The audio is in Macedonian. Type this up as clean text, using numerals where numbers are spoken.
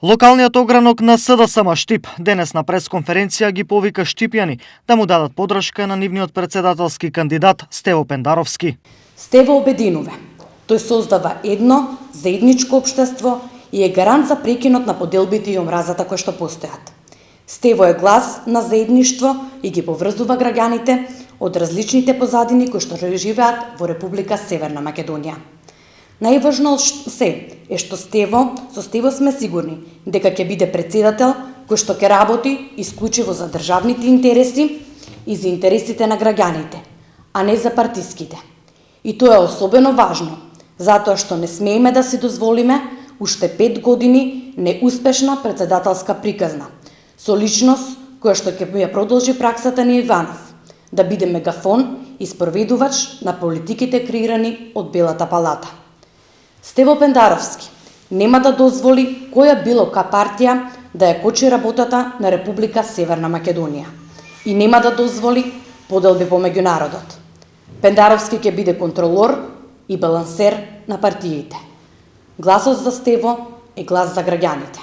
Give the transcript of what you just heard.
Локалниот огранок на СДСМ Штип денес на пресконференција ги повика штипјани да му дадат подршка на нивниот председателски кандидат Стево Пендаровски. Стево обединува. Тој создава едно заедничко општество и е гарант за прекинот на поделбите и омразата кои што постојат. Стево е глас на заедништво и ги поврзува граѓаните од различните позадини кои што живеат во Република Северна Македонија. Најважно е што со Стево сме сигурни дека ќе биде председател кој што ќе работи исклучиво за државните интереси и за интересите на граѓаните, а не за партиските. И тоа е особено важно, затоа што не смееме да си дозволиме уште 5 години неуспешна председателска приказна, со личност која што ќе ја продолжи праксата на Иванов, да биде мегафон и спроведувач на политиките креирани од Белата палата. Стево Пендаровски нема да дозволи која било партија да ја кочи работата на Република Северна Македонија и нема да дозволи поделби помеѓу народот. Пендаровски ќе биде контролор и балансер на партиите. Гласот за Стево е глас за граѓаните.